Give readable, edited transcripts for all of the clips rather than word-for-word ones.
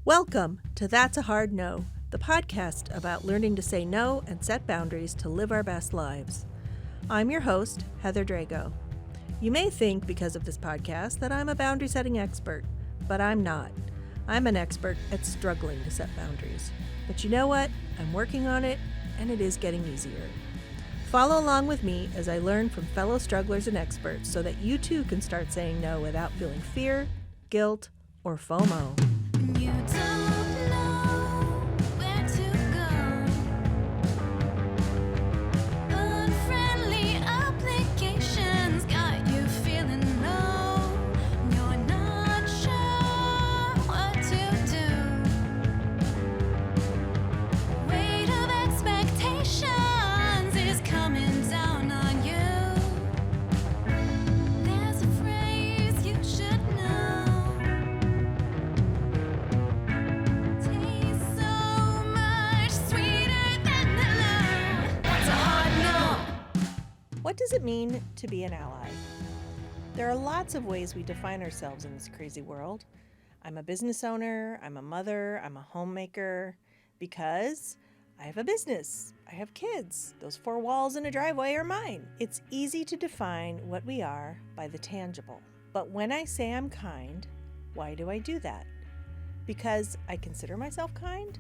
Welcome to That's a Hard No, the podcast about learning to say no and set boundaries to live our best lives. I'm your host, Heather Drago. You may think, because of this podcast, that I'm a boundary setting expert, but I'm not. I'm an expert at struggling to set boundaries. But you know what? I'm working on it, and it is getting easier. Follow along with me as I learn from fellow strugglers and experts so that you too can start saying no without feeling fear, guilt, or FOMO. You don't know where to go. Unfriendly applications got you feeling low. You're not sure what to do. Weight of expectations is coming down on you. There's a phrase you should know. Tastes so much sweeter than hello. That's a hard no. What does it mean to be an ally? There are lots of ways we define ourselves in this crazy world. I'm a business owner, I'm a mother, I'm a homemaker, because I have a business, I have kids. Those four walls in a driveway are mine. It's easy to define what we are by the tangible. But when I say I'm kind, why do I do that? Because I consider myself kind?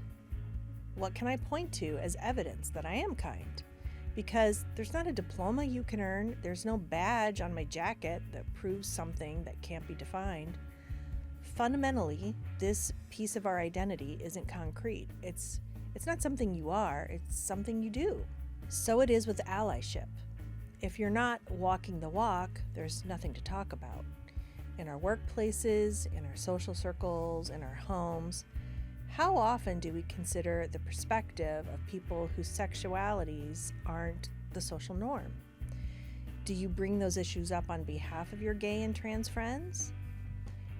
What can I point to as evidence that I am kind? Because there's not a diploma you can earn, there's no badge on my jacket that proves something that can't be defined. Fundamentally, this piece of our identity isn't concrete. It's not something you are, it's something you do. So it is with allyship. If you're not walking the walk, there's nothing to talk about. In our workplaces, in our social circles, in our homes, how often do we consider the perspective of people whose sexualities aren't the social norm? Do you bring those issues up on behalf of your gay and trans friends?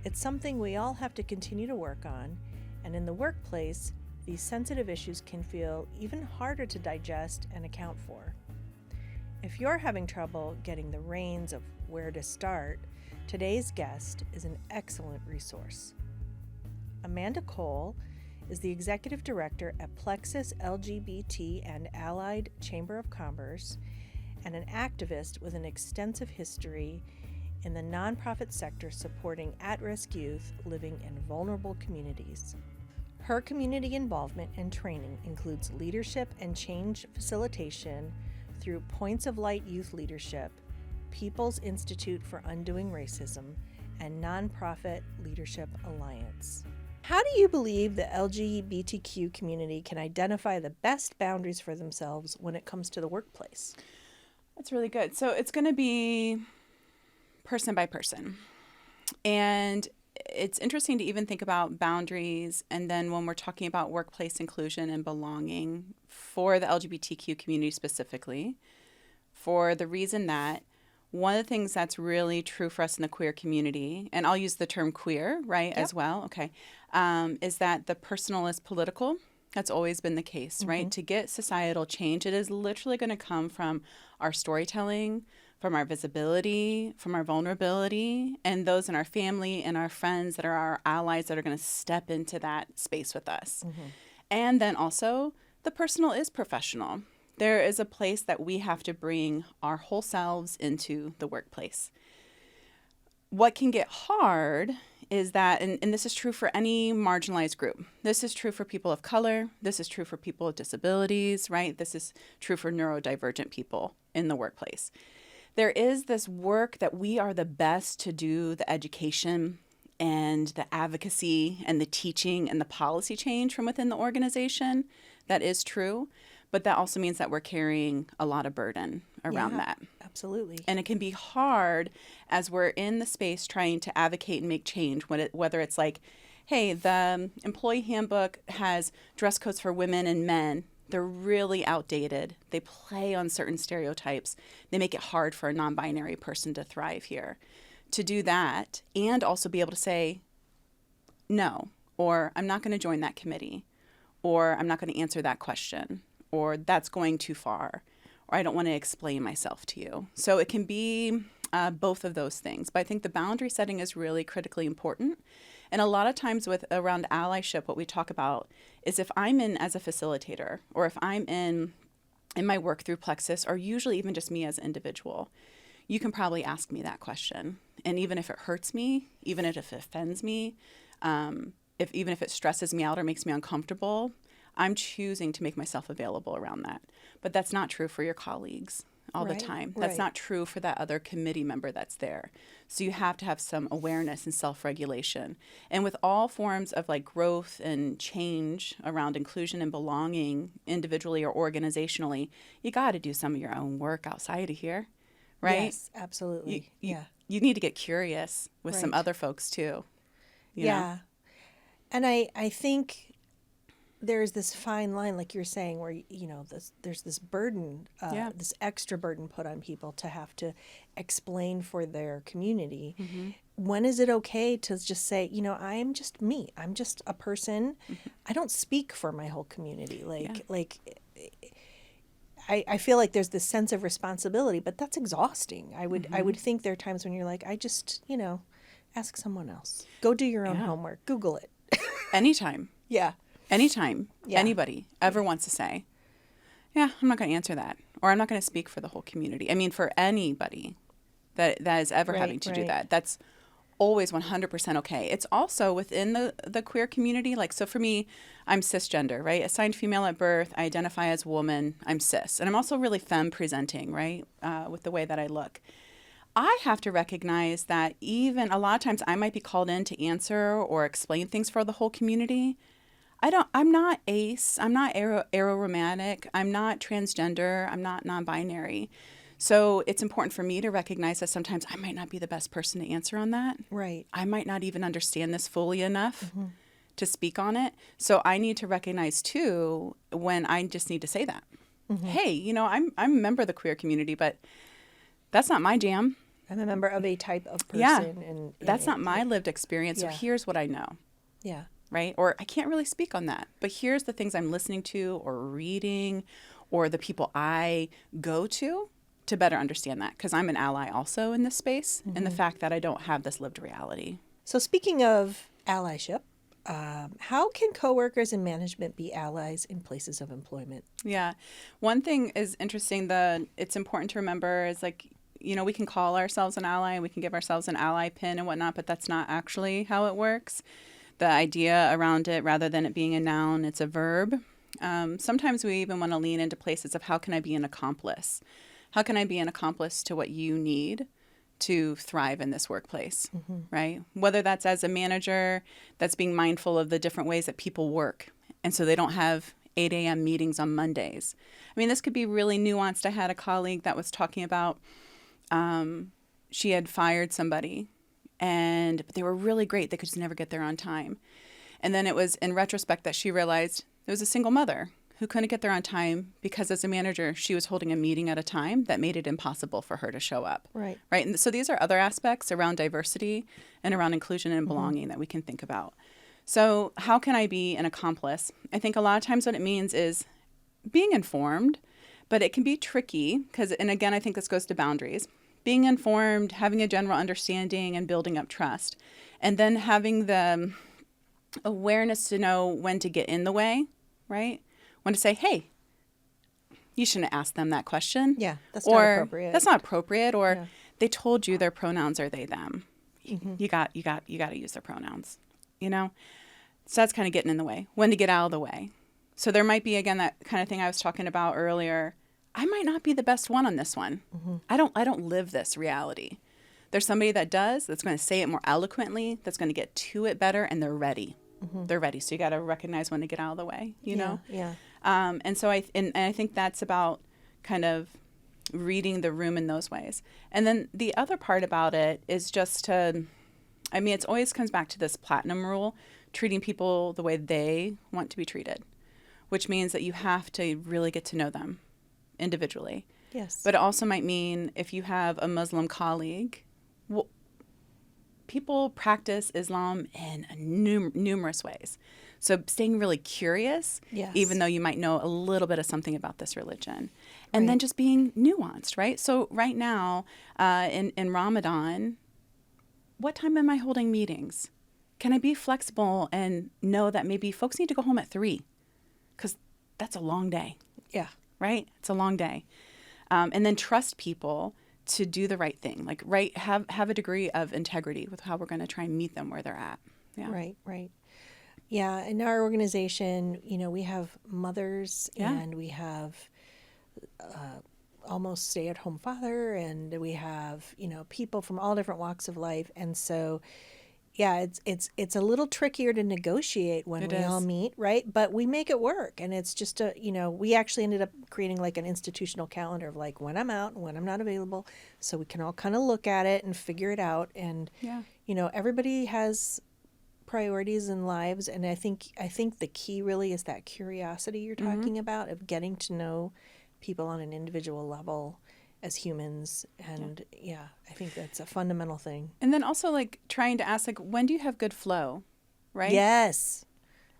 It's something we all have to continue to work on, and in the workplace, these sensitive issues can feel even harder to digest and account for. If you're having trouble getting the reins of where to start, today's guest is an excellent resource. Amanda Cole is the Executive Director at Plexus LGBT and Allied Chamber of Commerce and an activist with an extensive history in the nonprofit sector supporting at-risk youth living in vulnerable communities. Her community involvement and training includes leadership and change facilitation through Points of Light Youth Leadership, People's Institute for Undoing Racism, and Nonprofit Leadership Alliance. How do you believe the LGBTQ community can identify the best boundaries for themselves when it comes to the workplace? That's really good. So it's going to be person by person. And it's interesting to even think about boundaries. And then when we're talking about workplace inclusion and belonging for the LGBTQ community specifically, for the reason that one of the things that's really true for us in the queer community, and I'll use the term queer, right, as well, okay, is that the personal is political. That's always been the case, right? To get societal change, it is literally going to come from our storytelling, from our visibility, from our vulnerability, and those in our family and our friends that are our allies that are going to step into that space with us. And then also, the personal is professional. There is a place that we have to bring our whole selves into the workplace. What can get hard is that, and this is true for any marginalized group. This is true for people of color. This is true for people with disabilities, right? This is true for neurodivergent people in the workplace. There is this work that we are the best to do the education and the advocacy and the teaching and the policy change from within the organization. That is true. But that also means that we're carrying a lot of burden around that. Absolutely. And it can be hard as we're in the space trying to advocate and make change, whether it's like, hey, the employee handbook has dress codes for women and men. They're really outdated. They play on certain stereotypes. They make it hard for a non-binary person to thrive here. To do that and also be able to say, no, or I'm not going to join that committee, or I'm not going to answer that question, or that's going too far, or I don't want to explain myself to you. So it can be both of those things. But I think the boundary setting is really critically important. And a lot of times with around allyship, what we talk about is if I'm in as a facilitator, or if I'm in my work through Plexus, or usually even just me as an individual, you can probably ask me that question. And even if it hurts me, even if it offends me, even if it stresses me out or makes me uncomfortable, I'm choosing to make myself available around that. But that's not true for your colleagues all the time. That's not true for that other committee member that's there. So you have to have some awareness and self-regulation. And with all forms of like growth and change around inclusion and belonging individually or organizationally, you got to do some of your own work outside of here, right? Yes, absolutely. You need to get curious with some Right. other folks too. You know? And I think there's this fine line, like you're saying, where, there's this burden, this extra burden put on people to have to explain for their community. When is it okay to just say, I am just me. I'm just a person. I don't speak for my whole community. I feel like there's this sense of responsibility, but that's exhausting. I would think there are times when you're like, I just, ask someone else. Go do your own homework. Google it. Anytime. Yeah. Anytime Yeah. anybody ever wants to say, yeah, I'm not going to answer that, or I'm not going to speak for the whole community. I mean, for anybody that is ever having to do that, that's always 100% okay. It's also within the queer community. Like, so for me, I'm cisgender, right? Assigned female at birth. I identify as woman. I'm cis. And I'm also really femme presenting, right? With the way that I look. I have to recognize that even a lot of times I might be called in to answer or explain things for the whole community. I'm not ace. I'm not aromantic. I'm not transgender. I'm not non-binary. So it's important for me to recognize that sometimes I might not be the best person to answer on that. Right. I might not even understand this fully enough to speak on it. So I need to recognize too when I just need to say that. Hey, I'm a member of the queer community, but that's not my jam. I'm a member of a type of person. Yeah. And That's not my lived experience. So here's what I know. Yeah. Right? Or I can't really speak on that. But here's the things I'm listening to or reading or the people I go to better understand that, because I'm an ally also in this space and the fact that I don't have this lived reality. So speaking of allyship, how can coworkers and management be allies in places of employment? Yeah. One thing is interesting that it's important to remember is like, we can call ourselves an ally and we can give ourselves an ally pin and whatnot, but that's not actually how it works. The idea around it, rather than it being a noun, it's a verb. Sometimes we even want to lean into places of how can I be an accomplice? How can I be an accomplice to what you need to thrive in this workplace, right? Whether that's as a manager that's being mindful of the different ways that people work. And so they don't have 8 a.m. meetings on Mondays. I mean, this could be really nuanced. I had a colleague that was talking about she had fired somebody but they were really great. They could just never get there on time. And then it was in retrospect that she realized it was a single mother who couldn't get there on time because as a manager, she was holding a meeting at a time that made it impossible for her to show up. Right. Right. And so these are other aspects around diversity and around inclusion and belonging that we can think about. So how can I be an accomplice? I think a lot of times what it means is being informed, but it can be tricky because, and again, I think this goes to boundaries. Being informed, having a general understanding and building up trust, and then having the awareness to know when to get in the way, right? When to say, hey, you shouldn't ask them that question. Yeah, that's not appropriate. That's not appropriate. Or they told you their pronouns are they, them. You got to use their pronouns, So that's kind of getting in the way. When to get out of the way. So there might be, again, that kind of thing I was talking about earlier. I might not be the best one on this one. I don't live this reality. There's somebody that does, that's going to say it more eloquently, that's going to get to it better, and they're ready. They're ready. So you got to recognize when to get out of the way, know? Yeah. And so I think that's about kind of reading the room in those ways. And then the other part about it is just it always comes back to this platinum rule, treating people the way they want to be treated, which means that you have to really get to know them individually. Yes. But it also might mean if you have a Muslim colleague, people practice Islam in numerous ways. So staying really curious, even though you might know a little bit of something about this religion. And then just being nuanced, right? So right now in Ramadan, what time am I holding meetings? can I be flexible and know that maybe folks need to go home at 3 because that's a long day, Yeah. right? It's a long day. And then trust people to do the right thing, like have a degree of integrity with how we're going to try and meet them where they're at. Yeah. Right, right. Yeah, in our organization, we have mothers Yeah. and we have almost stay-at-home father, and we have, people from all different walks of life. And so, yeah, it's a little trickier to negotiate when It we all is. meet, right? But we make it work. And it's just we actually ended up creating like an institutional calendar of like when I'm out and when I'm not available, so we can all kind of look at it and figure it out. And Yeah. everybody has priorities in lives, and I think the key really is that curiosity you're talking about, of getting to know people on an individual level as humans. And I think that's a fundamental thing. And then also like trying to ask, like, when do you have good flow, right? Yes.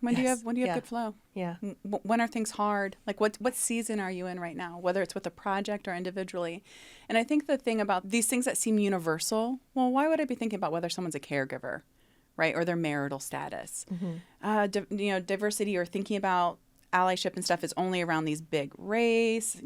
When do you Yes. have Yeah. good flow? Yeah. When are things hard? Like what season are you in right now, whether it's with a project or individually? And I think the thing about these things that seem universal, well, why would I be thinking about whether someone's a caregiver, right? Or their marital status? Diversity, or thinking about allyship and stuff is only around these big race,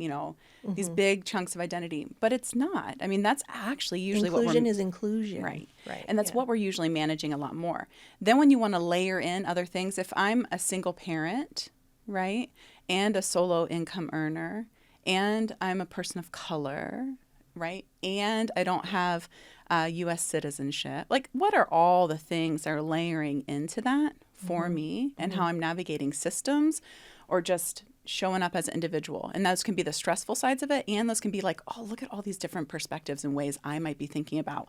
these big chunks of identity, but it's not. I mean, that's actually usually Inclusion what we're is inclusion. right. Right. And that's what we're usually managing a lot more. Then when you want to layer in other things, if I'm a single parent, right, and a solo income earner, and I'm a person of color, right, and I don't have U.S. citizenship, like what are all the things that are layering into that for me, and how I'm navigating systems or just showing up as an individual? And those can be the stressful sides of it, and those can be like, oh, look at all these different perspectives and ways I might be thinking about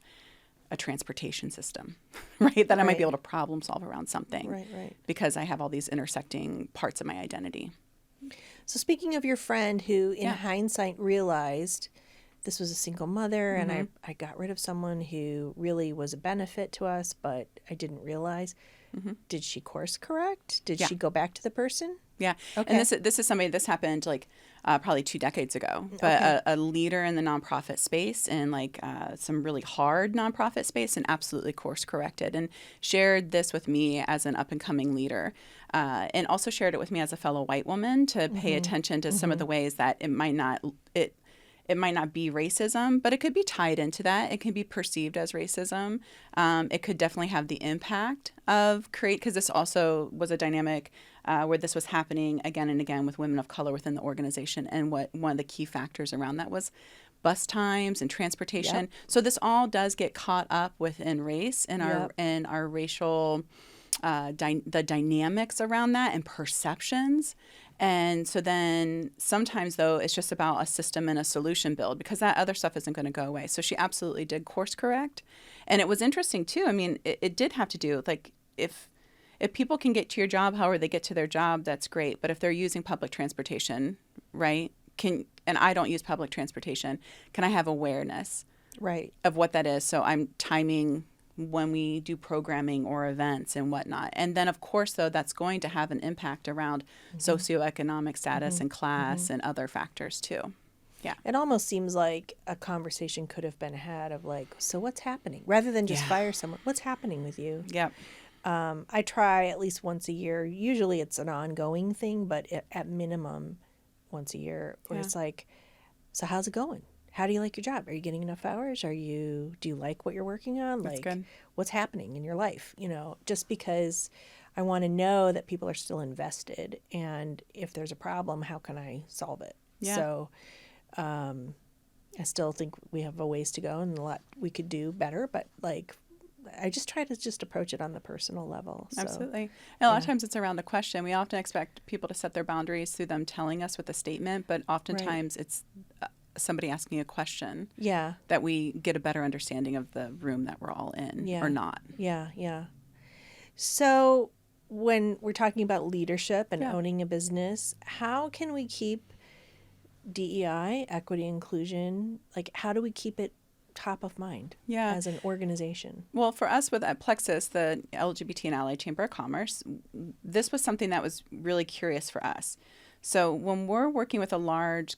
a transportation system, right? That I might be able to problem solve around something, Right. because I have all these intersecting parts of my identity. So speaking of your friend who in hindsight realized this was a single mother, and I got rid of someone who really was a benefit to us, but I didn't realize, did she course correct? Did she go back to the person? Yeah. Okay. And this is somebody, this happened like probably 2 decades ago, but a leader in the nonprofit space, and like some really hard nonprofit space, and absolutely course corrected and shared this with me as an up and coming leader, and also shared it with me as a fellow white woman to pay attention to some of the ways that it might not be racism, but it could be tied into that. It can be perceived as racism. It could definitely have the impact of because this also was a dynamic where this was happening again and again with women of color within the organization. And what one of the key factors around that was bus times and transportation. Yep. So this all does get caught up within race and our racial the dynamics around that and perceptions. And so then sometimes, though, it's just about a system and a solution build, because that other stuff isn't going to go away. So she absolutely did course correct. And it was interesting, too. I mean, it did have to do with, like, if people can get to your job, however they get to their job, that's great. But if they're using public transportation, right, and I don't use public transportation, can I have awareness of what that is? So I'm timing when we do programming or events and whatnot. And then, of course, though, that's going to have an impact around socioeconomic status and class and other factors, too. Yeah. It almost seems like a conversation could have been had of like, so what's happening? Rather than just fire someone, what's happening with you? Yep. I try at least once a year. Usually it's an ongoing thing, but at minimum once a year, where it's like, so how's it going? How do you like your job? Are you getting enough hours? Do you like what you're working on? That's like, good. What's happening in your life? Just because I want to know that people are still invested, and if there's a problem, how can I solve it? Yeah. So, I still think we have a ways to go and a lot we could do better, but like, I just try to just approach it on the personal level. So, Absolutely. And a lot of times it's around a question. We often expect people to set their boundaries through them telling us with a statement, but oftentimes it's somebody asking a question that we get a better understanding of the room that we're all in or not. Yeah. So when we're talking about leadership and owning a business, how can we keep DEI, equity, inclusion, like how do we keep it top of mind as an organization? Well, for us at Plexus, the LGBT and Ally Chamber of Commerce, this was something that was really curious for us. So when we're working with a large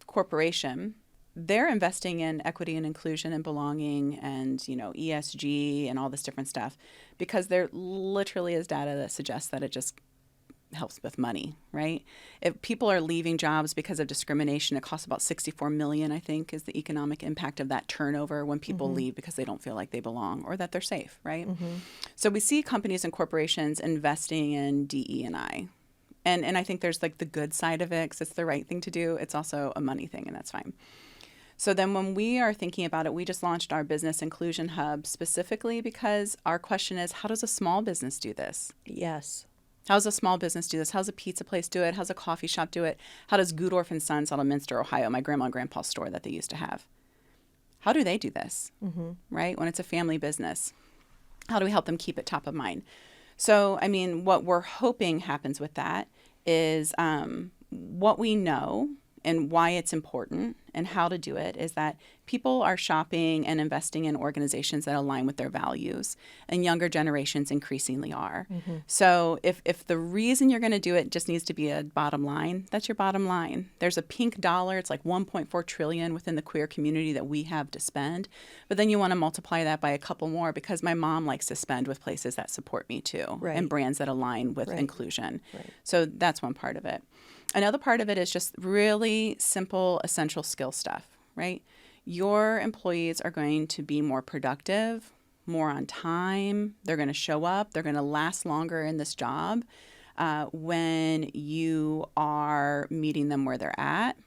corporation, they're investing in equity and inclusion and belonging and, ESG and all this different stuff because there literally is data that suggests that it just helps with money, right? If people are leaving jobs because of discrimination, it costs about 64 million, I think, is the economic impact of that turnover when people leave because they don't feel like they belong or that they're safe, right? So we see companies and corporations investing in DE&I. And I think there's like the good side of it because it's the right thing to do. It's also a money thing, and that's fine. So then when we are thinking about it, we just launched our business inclusion hub specifically because our question is, how does a small business do this? Yes. How does a small business do this? How does a pizza place do it? How does a coffee shop do it? How does Gudorf and Sons out of Minster, Ohio, my grandma and grandpa's store that they used to have? How do they do this, right? When it's a family business, how do we help them keep it top of mind? So, I mean, what we're hoping happens with that is what we know and why it's important and how to do it is that people are shopping and investing in organizations that align with their values, and younger generations increasingly are. So if the reason you're going to do it just needs to be a bottom line, that's your bottom line. There's a pink dollar. It's like 1.4 trillion within the queer community that we have to spend. But then you want to multiply that by a couple more because my mom likes to spend with places that support me too, and brands that align with inclusion. So that's one part of it. Another part of it is just really simple, essential skill stuff, right? Your employees are going to be more productive, more on time. They're going to show up. They're going to last longer in this job when you are meeting them where they're at,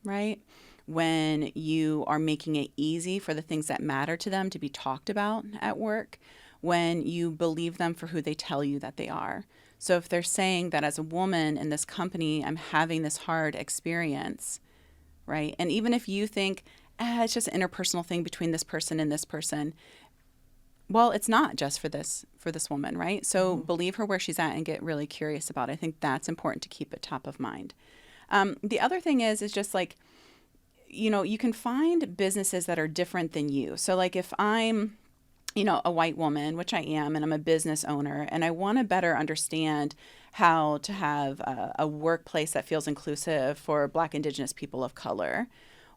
right? When you are making it easy for the things that matter to them to be talked about at work, when you believe them for who they tell you that they are. So if they're saying that as a woman in this company, I'm having this hard experience, right? And even if you think, it's just an interpersonal thing between this person and this person, well, it's not just for this woman, right? So believe her where she's at and get really curious about it. I think that's important to keep it top of mind. The other thing is just like, you can find businesses that are different than you. So like if I'm a white woman, which I am, and I'm a business owner, and I want to better understand how to have a workplace that feels inclusive for Black, Indigenous people of color.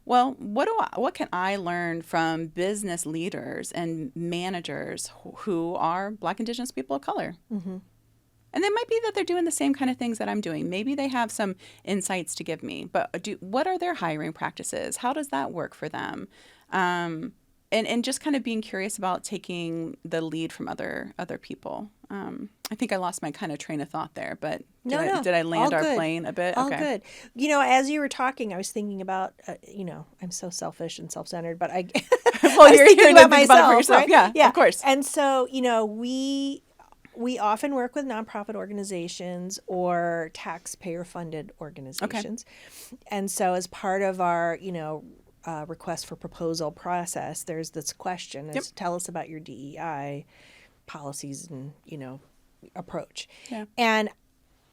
Well, what can I learn from business leaders and managers who are Black, Indigenous people of color? And it might be that they're doing the same kind of things that I'm doing. Maybe they have some insights to give me, but what are their hiring practices? How does that work for them? And just kind of being curious about taking the lead from other people. I think I lost my kind of train of thought there, but did I land our plane a bit? All good. As you were talking, I was thinking about, I'm so selfish and self-centered, but I well, you're thinking here to about think myself, about it for yourself. right? Yeah, of course. And so, we often work with nonprofit organizations or taxpayer-funded organizations. And so as part of our, request for proposal process, there's this question is tell us about your DEI policies and, approach. Yeah. And,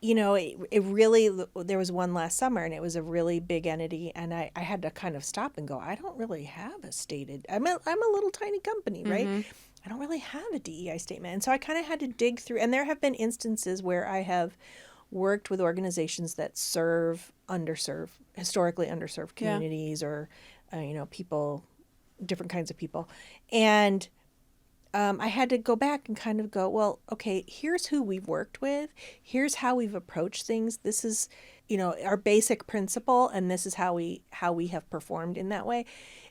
it really, there was one last summer and it was a really big entity. And I had to kind of stop and go, I don't really have a stated, I'm a little tiny company, right? I don't really have a DEI statement. And so I kind of had to dig through, and there have been instances where I have worked with organizations that serve historically underserved communities or, people, different kinds of people. And I had to go back and kind of go, well, okay, here's who we've worked with. Here's how we've approached things. This is, our basic principle, and this is how we have performed in that way.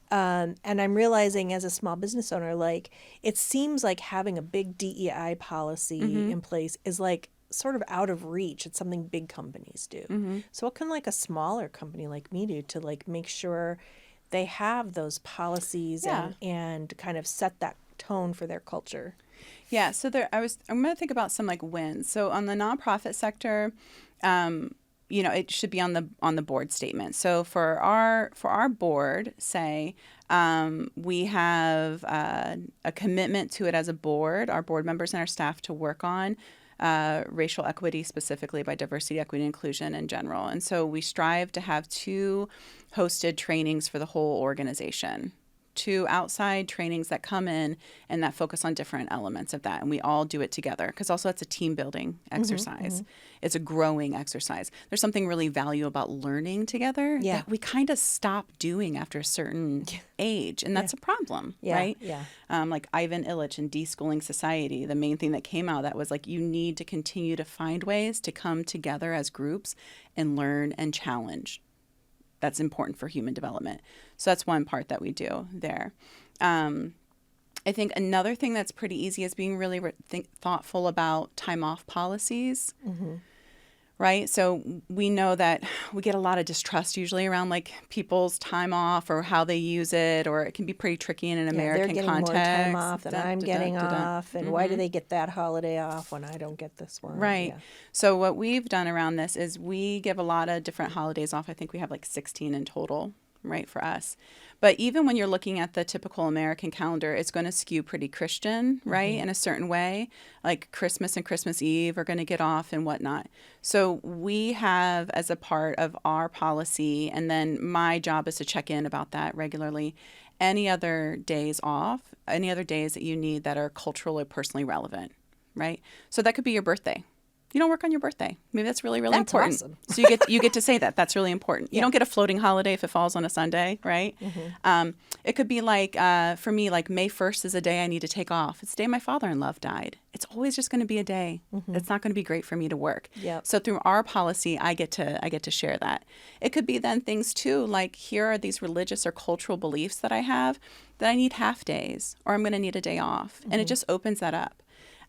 And I'm realizing as a small business owner, like, it seems like having a big DEI policy in place is like sort of out of reach. It's something big companies do. So what can like a smaller company like me do to like make sure they have those policies and kind of set that tone for their culture? Yeah. So I'm going to think about some like wins. So on the nonprofit sector, it should be on the board statement. So for our board, say, we have a commitment to it as a board, our board members and our staff, to work on racial equity specifically, by diversity, equity, and inclusion in general. And so we strive to have 2 hosted trainings for the whole organization 2 outside trainings that come in and that focus on different elements of that. And we all do it together because also it's a team building exercise. It's a growing exercise. There's something really valuable about learning together that we kind of stop doing after a certain age. And that's a problem, right? Yeah. Like Ivan Illich in Deschooling Society, the main thing that came out that was like, you need to continue to find ways to come together as groups and learn and challenge. That's important for human development. So that's one part that we do there. I think another thing that's pretty easy is being really thoughtful about time off policies, right? So we know that we get a lot of distrust usually around like people's time off or how they use it, or it can be pretty tricky in an American they're getting context. more time off than I'm getting off, and why do they get that holiday off when I don't get this one? Right. Yeah. So what we've done around this is we give a lot of different holidays off. I think we have like 16 in total, right, for us. But even when you're looking at the typical American calendar, it's going to skew pretty Christian, right, in a certain way. Like Christmas and Christmas Eve are going to get off and whatnot. So we have, as a part of our policy, and then my job is to check in about that regularly, any other days off, any other days that you need that are culturally or personally relevant, right? So that could be your birthday. You don't work on your birthday. Maybe that's really, really That's important. awesome. So you get to say that. That's really important. You don't get a floating holiday if it falls on a Sunday, right? It could be like, for me, like May 1st is a day I need to take off. It's the day my father-in-law died. It's always just going to be a day. It's not going to be great for me to work. Yep. So through our policy, I get to share that. It could be then things too, like here are these religious or cultural beliefs that I have that I need half days, or I'm going to need a day off. And it just opens that up.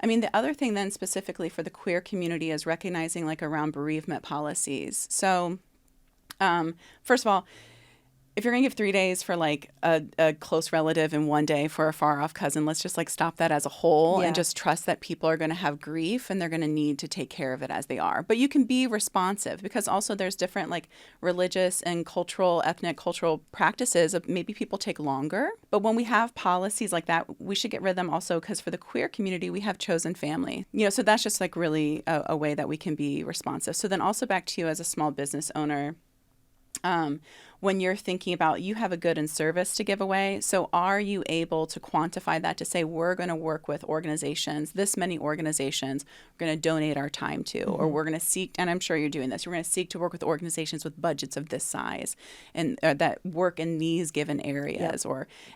I mean, the other thing then specifically for the queer community is recognizing like around bereavement policies. So first of all, if you're going to give 3 days for like a close relative and 1 day for a far off cousin, let's just like stop that as a whole and just trust that people are going to have grief and they're going to need to take care of it as they are. But you can be responsive because also there's different like religious and cultural, ethnic cultural practices of maybe people take longer. But when we have policies like that, we should get rid of them also because for the queer community, we have chosen family. You know, so that's just like really a way that we can be responsive. So then also back to you as a small business owner, when you're thinking about you have a good and service to give away. So are you able to quantify that to say we're going to work with organizations, this many organizations we're going to donate our time to, or we're going to seek, and I'm sure you're doing this, we're going to seek to work with organizations with budgets of this size and that work in these given areas.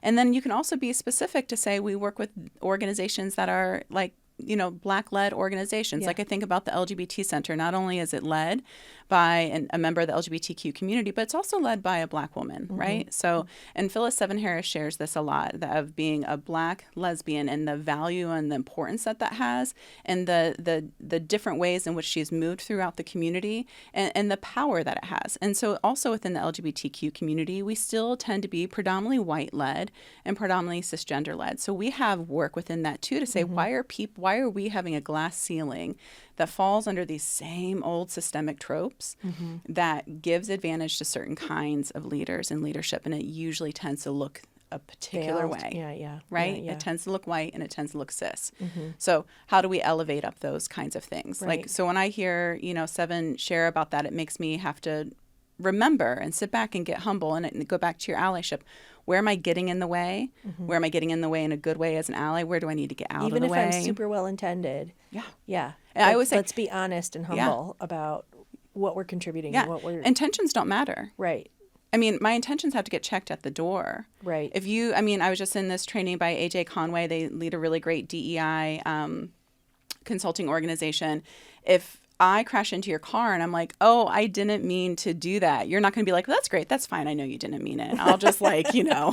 And then you can also be specific to say we work with organizations that are like, you know, Black-led organizations. Like I think about the LGBT Center. Not only is it led by a member of the LGBTQ community, but it's also led by a Black woman, right? So, and Phyllis Seven Harris shares this a lot, of being a Black lesbian and the value and the importance that has, and the different ways in which she's moved throughout the community and the power that it has. And so also within the LGBTQ community, we still tend to be predominantly white-led and predominantly cisgender-led. So we have work within that too to say, why are we having a glass ceiling that falls under these same old systemic tropes that gives advantage to certain kinds of leaders and leadership, and it usually tends to look a particular way. Right? It tends to look white and it tends to look cis. So how do we elevate up those kinds of things? Like, so when I hear, you know, Seven share about that, it makes me have to remember and sit back and get humble and go back to your allyship. Where am I getting in the way? Where am I getting in the way in a good way as an ally? Where do I need to get out of the way? Even if I'm super well intended. Yeah. And I always say, let's be honest and humble about what we're contributing and what we're... Intentions don't matter. Right. I mean, my intentions have to get checked at the door. Right. If you, I mean, I was just in this training by AJ Conway. They lead a really great DEI consulting organization. If I crash into your car and I'm like, oh, I didn't mean to do that, you're not going to be like, well, that's great. That's fine. I know you didn't mean it. I'll just like, you know,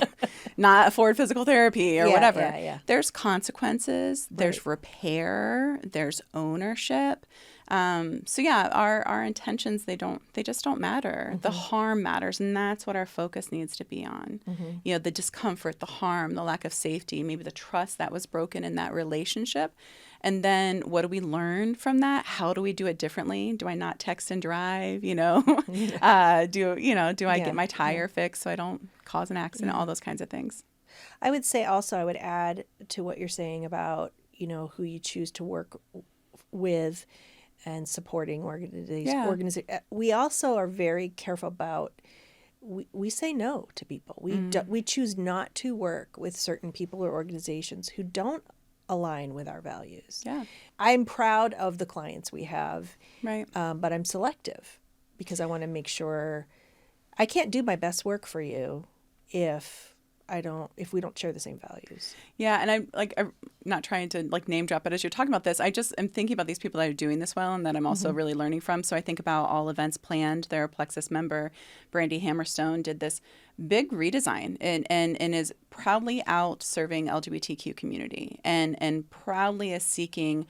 not afford physical therapy or whatever. There's consequences. There's repair. There's ownership. So yeah, our intentions, they just don't matter. The harm matters. And that's what our focus needs to be on. You know, the discomfort, the harm, the lack of safety, maybe the trust that was broken in that relationship. And then what do we learn from that? How do we do it differently? Do I not text and drive? You know, do I get my tire fixed so I don't cause an accident? All those kinds of things. I would say also, I would add to what you're saying about, you know, who you choose to work with and supporting organizations. We also are very careful about we say no to people. We choose not to work with certain people or organizations who don't align with our values. Yeah. I'm proud of the clients we have, Right. but I'm selective because I want to make sure I can't do my best work for you if we don't share the same values. Yeah, and I'm not trying to like name drop, but as you're talking about this, I just am thinking about these people that are doing this well and that I'm also really learning from. So I think about All Events Planned. Their Plexus member, Brandy Hammerstone, did this big redesign and is proudly out serving LGBTQ community and proudly is seeking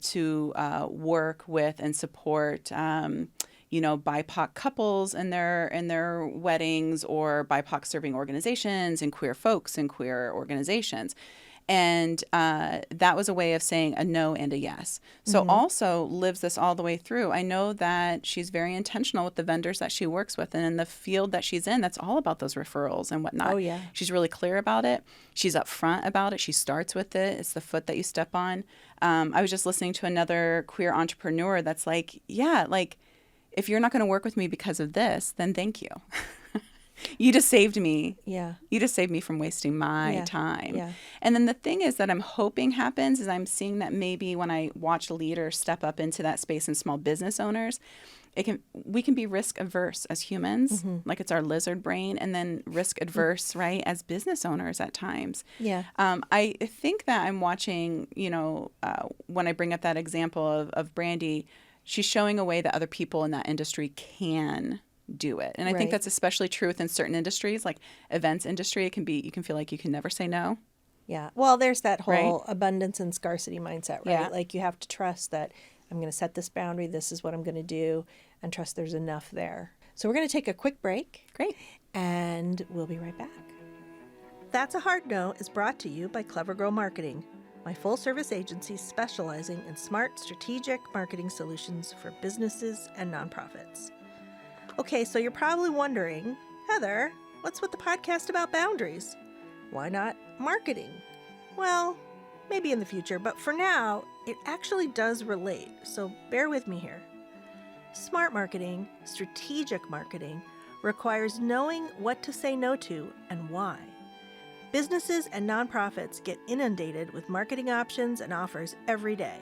to work with and support BIPOC couples in their weddings, or BIPOC serving organizations and queer folks in queer organizations. And that was a way of saying a no and a yes. So also lives this all the way through. I know that she's very intentional with the vendors that she works with. And in the field that she's in, that's all about those referrals and whatnot. Oh, yeah. She's really clear about it. She's upfront about it. She starts with it. It's the foot that you step on. I was just listening to another queer entrepreneur that's like, yeah, like, if you're not going to work with me because of this, then thank you. You just saved me. Yeah. You just saved me from wasting my time. Yeah. And then the thing is that I'm hoping happens is I'm seeing that maybe when I watch leaders step up into that space and small business owners, we can be risk averse as humans, like it's our lizard brain, and then risk adverse, right, as business owners at times. Yeah. I think that I'm watching, when I bring up that example of Brandy, she's showing a way that other people in that industry can do it. And I think that's especially true within certain industries, like events industry. You can feel like you can never say no. Yeah. Well, there's that whole abundance and scarcity mindset, right? Yeah. Like you have to trust that I'm going to set this boundary. This is what I'm going to do, and trust there's enough there. So we're going to take a quick break. Great. And we'll be right back. That's a Hard No is brought to you by Clever Girl Marketing, my full-service agency specializing in smart, strategic marketing solutions for businesses and nonprofits. Okay, so you're probably wondering, Heather, what's with the podcast about boundaries? Why not marketing? Well, maybe in the future, but for now, it actually does relate, so bear with me here. Smart marketing, strategic marketing, requires knowing what to say no to and why. Businesses and nonprofits get inundated with marketing options and offers every day.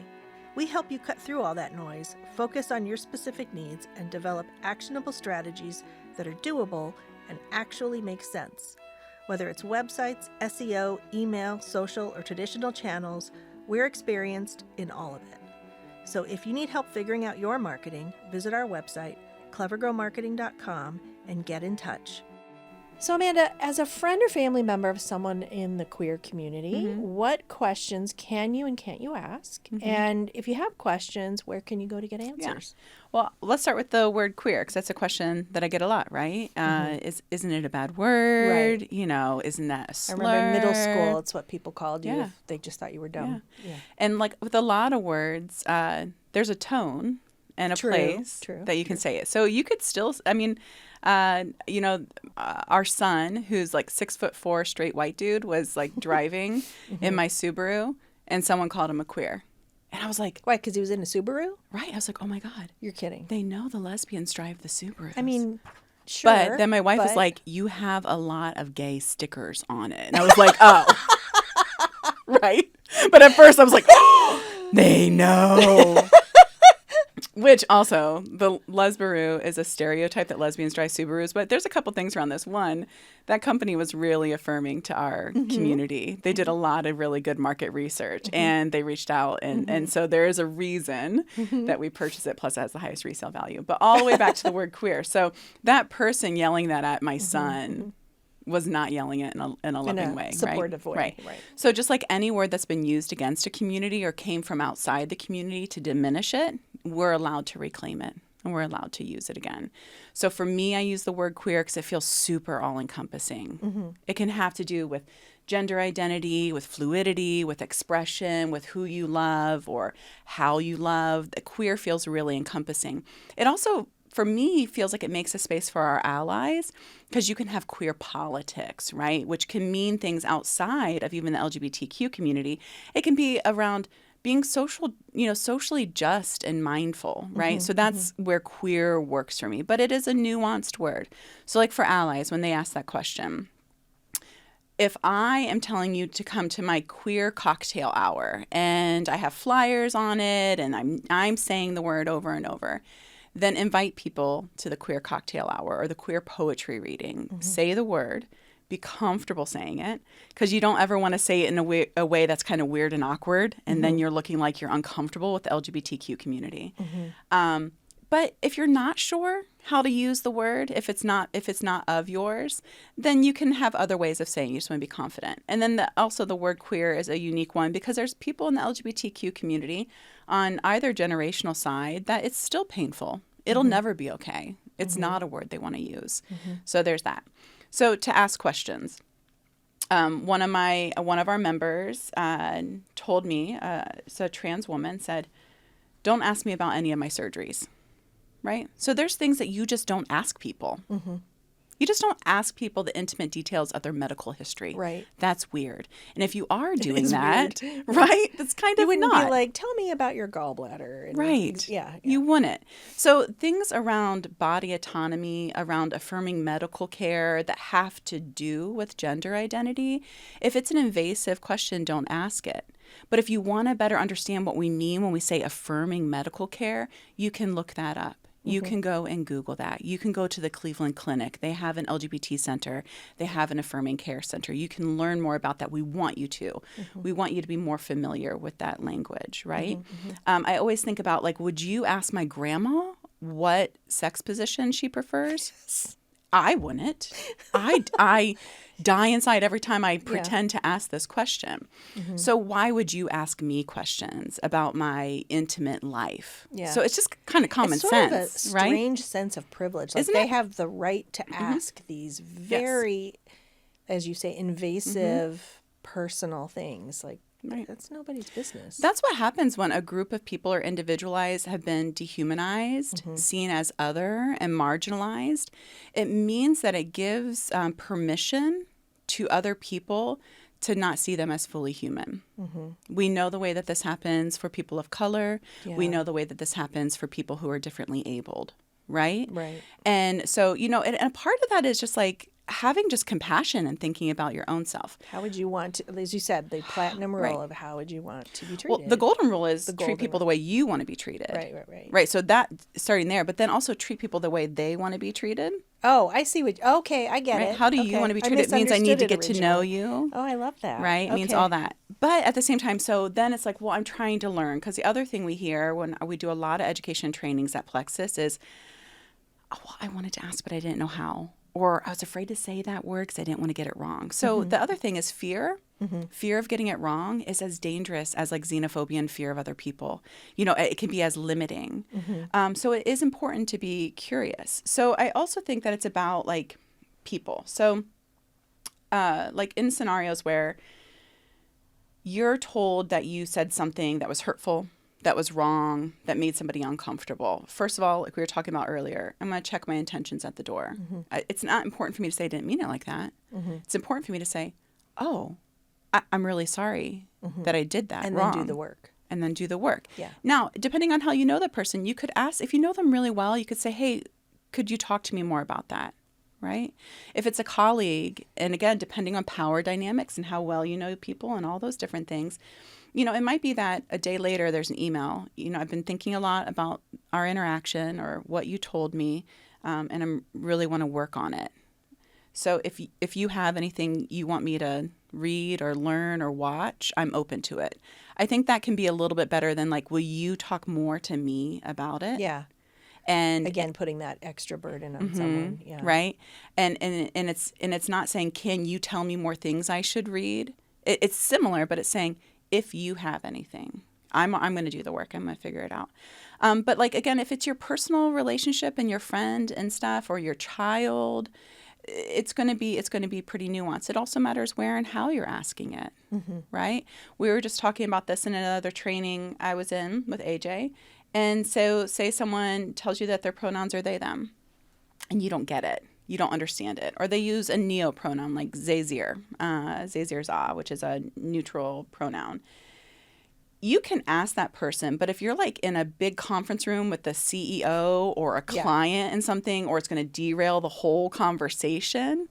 We help you cut through all that noise, focus on your specific needs, and develop actionable strategies that are doable and actually make sense. Whether it's websites, SEO, email, social, or traditional channels, we're experienced in all of it. So if you need help figuring out your marketing, visit our website, clevergrowmarketing.com, and get in touch. So Amanda, as a friend or family member of someone in the queer community, what questions can you and can't you ask? And if you have questions, where can you go to get answers? Yeah. Well, let's start with the word queer, because that's a question that I get a lot, right? Isn't it a bad word? Right. Isn't that a slur? I remember in middle school, it's what people called you Yeah. if they just thought you were dumb. Yeah. And like with a lot of words, there's a tone and a place that you can say it. So you could still, our son, who's like 6'4", straight white dude, was like driving in my Subaru, and someone called him a queer. And I was like, Why? Because he was in a Subaru? right. I was like, oh my God, You're kidding. they know the lesbians drive the Subarus. I mean, sure. but then my wife was like, you have a lot of gay stickers on it. And I was like, oh, right. But at first I was like, they know. Which also, the Lesbaru is a stereotype that lesbians drive Subarus. But there's a couple things around this. One, that company was really affirming to our community. They did a lot of really good market research, and they reached out. And so there is a reason that we purchase it. Plus, it has the highest resale value. But all the way back to the word queer. So that person yelling that at my son was not yelling it in a loving way. Supportive way. Right. So just like any word that's been used against a community or came from outside the community to diminish it, we're allowed to reclaim it and we're allowed to use it again. So for me, I use the word queer because it feels super all-encompassing. It can have to do with gender identity, with fluidity, with expression, with who you love or how you love. The queer feels really encompassing. It also for me, feels like it makes a space for our allies, because you can have queer politics, right? Which can mean things outside of even the LGBTQ community. It can be around being socially just and mindful, right? So that's where queer works for me. But it is a nuanced word. So like for allies, when they ask that question, if I am telling you to come to my queer cocktail hour and I have flyers on it and I'm saying the word over and over, then invite people to the queer cocktail hour or the queer poetry reading. Say the word, be comfortable saying it, because you don't ever want to say it in a way that's kind of weird and awkward, and then you're looking like you're uncomfortable with the LGBTQ community. But if you're not sure how to use the word, if it's not of yours, then you can have other ways of saying you just want to be confident. And then also the word queer is a unique one, because there's people in the LGBTQ community on either generational side that it's still painful. It'll never be okay. It's not a word they want to use. So there's that. So to ask questions. One of our members told me, it's a trans woman, said, "Don't ask me about any of my surgeries." Right? So there's things that you just don't ask people. You just don't ask people the intimate details of their medical history. Right. That's weird. And if you are doing that, right, that's kind of You wouldn't not. be like, tell me about your gallbladder. And Right. Yeah. You wouldn't. So things around body autonomy, around affirming medical care that have to do with gender identity, if it's an invasive question, don't ask it. But if you want to better understand what we mean when we say affirming medical care, you can look that up. You can go and Google that. You can go to the Cleveland Clinic. They have an LGBT center. They have an affirming care center. You can learn more about that. We want you to. We want you to be more familiar with that language, right? I always think about, like, would you ask my grandma what sex position she prefers? I wouldn't. I die inside every time I pretend to ask this question. So why would you ask me questions about my intimate life? Yeah. So it's just kind of common It's sort sense, of a right? strange sense of privilege. Like Isn't they it? have the right to ask these very, as you say, invasive personal things. Like Right. that's nobody's business. That's what happens when a group of people or individualized have been dehumanized, seen as other, and marginalized. It means that it gives permission to other people to not see them as fully human. We know the way that this happens for people of color. We know the way that this happens for people who are differently abled, right? Right. And so, and a part of that is just like having just compassion and thinking about your own self. How would you want to, as you said, the platinum rule Right. of how would you want to be treated? Well, the golden rule is The treat golden people the way you want to be treated. Right. Right. So that starting there, but then also treat people the way they want to be treated. Oh, I see what. Okay, I get Right? it. How do you Okay. want to be I treated? It means I need to misunderstood get it to know originally. you. Oh, I love that. Right? It means Okay. all that. But at the same time, so then it's like, well, I'm trying to learn. Because the other thing we hear when we do a lot of education trainings at Plexus is, oh, well, I wanted to ask, but I didn't know how. Or I was afraid to say that word because I didn't want to get it wrong. So the other thing is fear. Fear of getting it wrong is as dangerous as like xenophobia and fear of other people. It can be as limiting. So it is important to be curious. So I also think that it's about like people. So like in scenarios where you're told that you said something that was hurtful, that was wrong, that made somebody uncomfortable. First of all, like we were talking about earlier, I'm going to check my intentions at the door. It's not important for me to say I didn't mean it like that. It's important for me to say, oh, I'm really sorry that I did that And wrong. then do the work. And then do the work. Yeah. Now, depending on how you know the person, you could ask, if you know them really well, you could say, hey, could you talk to me more about that? Right? If it's a colleague, and again, depending on power dynamics and how well you know people and all those different things, it might be that a day later there's an email. I've been thinking a lot about our interaction or what you told me, and I really want to work on it. So if you have anything you want me to read or learn or watch, I'm open to it. I think that can be a little bit better than like, will you talk more to me about it? Yeah. And Again, putting that extra burden on someone. Yeah. right. And it's not saying, can you tell me more things I should read? It's similar, but it's saying, if you have anything, I'm going to do the work. I'm going to figure it out. But like, again, if it's your personal relationship and your friend and stuff, or your child, it's going to be pretty nuanced. It also matters where and how you're asking it, right? We were just talking about this in another training I was in with AJ, And so say someone tells you that their pronouns are they, them, and you don't get it. You don't understand it. Or they use a neo pronoun like zazir, zazir, which is a neutral pronoun. You can ask that person, but if you're like in a big conference room with the CEO or a client and something, or it's going to derail the whole conversation,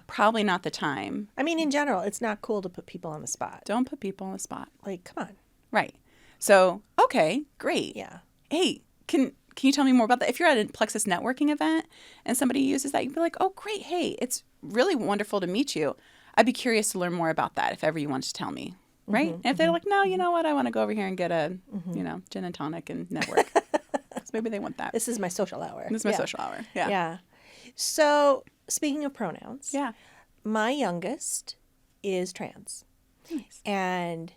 probably not the time. I mean, in general, it's not cool to put people on the spot. Don't put people on the spot. Like, come on. Right. So, okay, great. Yeah. Hey, can you tell me more about that? If you're at a Plexus networking event and somebody uses that, you'd be like, oh, great. Hey, it's really wonderful to meet you. I'd be curious to learn more about that if ever you wanted to tell me. Right? And if they're like, no, you know what? I want to go over here and get a, gin and tonic and network. So maybe they want that. This is my social hour. This is my social hour. Yeah. Yeah. So speaking of pronouns, my youngest is trans. Nice. And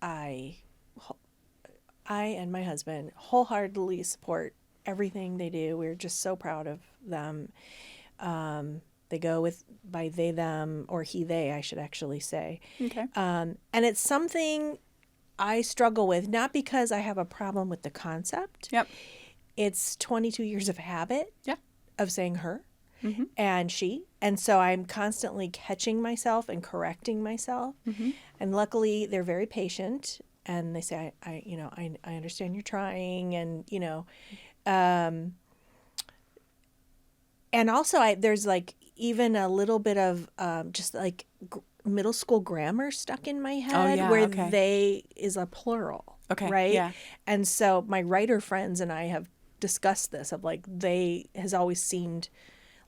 I and my husband wholeheartedly support everything they do. We're just so proud of them. They go by they, them, or he, they, I should actually say. Okay. And it's something I struggle with, not because I have a problem with the concept. Yep. It's 22 years of habit of saying her and she. And so I'm constantly catching myself and correcting myself. And luckily, they're very patient. And they say, I understand you're trying. And, and also there's like even a little bit of just like middle school grammar stuck in my head where they is a plural. Okay. Right. Yeah. And so my writer friends and I have discussed this of like they has always seemed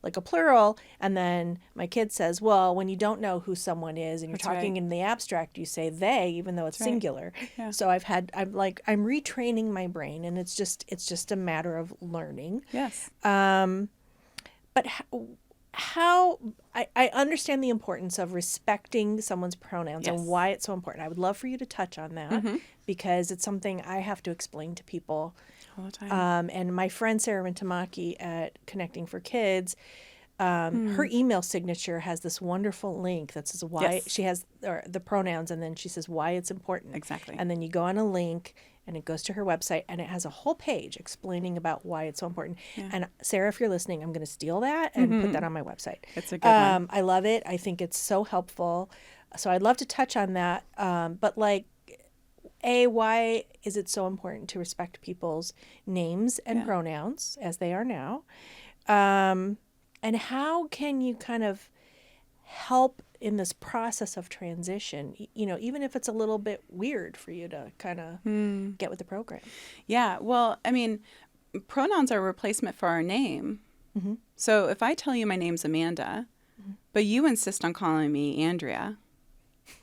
like a plural. And then my kid says, well, when you don't know who someone is and you're talking in the abstract, you say they, even though it's singular. Yeah. So I'm retraining my brain, and it's just a matter of learning. Yes. But how I understand the importance of respecting someone's pronouns and why it's so important. I would love for you to touch on that because it's something I have to explain to people all the time. And my friend Sarah Mintamaki at Connecting for Kids, her email signature has this wonderful link that says why she has the pronouns, and then she says why it's important. Exactly. And then you go on a link and it goes to her website, and it has a whole page explaining about why it's so important. Yeah. And Sarah, if you're listening, I'm going to steal that and put that on my website. It's a good one. I love it. I think it's so helpful. So I'd love to touch on that. But like, why is it so important to respect people's names and pronouns as they are now? And how can you kind of help in this process of transition, even if it's a little bit weird for you to kind of get with the program? Yeah, well, I mean, pronouns are a replacement for our name. So if I tell you my name's Amanda, but you insist on calling me Andrea,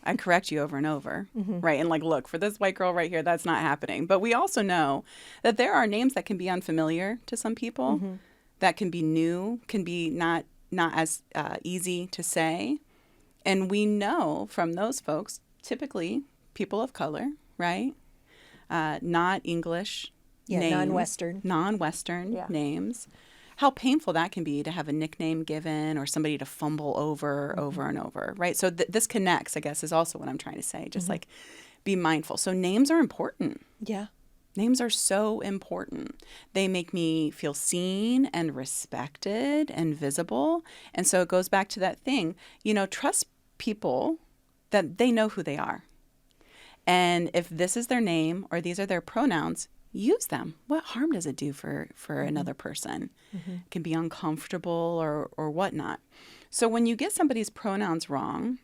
I correct you over and over, right? And like, look, for this white girl right here, that's not happening. But we also know that there are names that can be unfamiliar to some people, that can be new, can be not as easy to say. And we know from those folks, typically people of color, right? Not English names. Non-Western names. How painful that can be to have a nickname given or somebody to fumble over and over, right? So this connects, I guess, is also what I'm trying to say. Just like be mindful. So names are important. Yeah. Names are so important. They make me feel seen and respected and visible. And so it goes back to that thing, trust people that they know who they are. And if this is their name or these are their pronouns, use them. What harm does it do for another person? It can be uncomfortable or whatnot. So when you get somebody's pronouns wrong,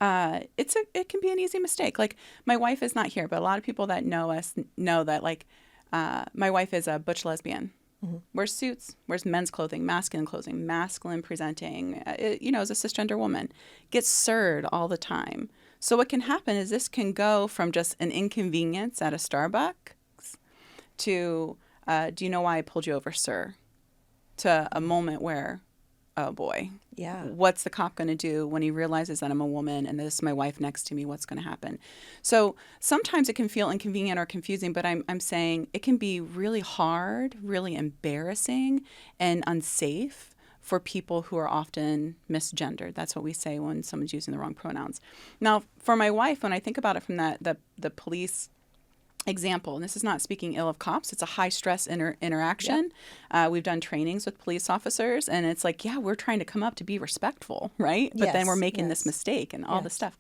it can be an easy mistake. Like, my wife is not here, but a lot of people that know us know that, like, my wife is a butch lesbian. Wears suits, wears men's clothing, masculine presenting, as a cisgender woman. Gets sirred all the time. So what can happen is this can go from just an inconvenience at a Starbucks to, do you know why I pulled you over, sir? To a moment where, oh boy. Yeah. What's the cop going to do when he realizes that I'm a woman and this is my wife next to me? What's going to happen? So sometimes it can feel inconvenient or confusing, but I'm saying it can be really hard, really embarrassing, and unsafe for people who are often misgendered. That's what we say when someone's using the wrong pronouns. Now, for my wife, when I think about it from the police example, and this is not speaking ill of cops, it's a high stress interaction. We've done trainings with police officers, and it's like, yeah, we're trying to come up to be respectful, right? But then we're making this mistake and all this stuff.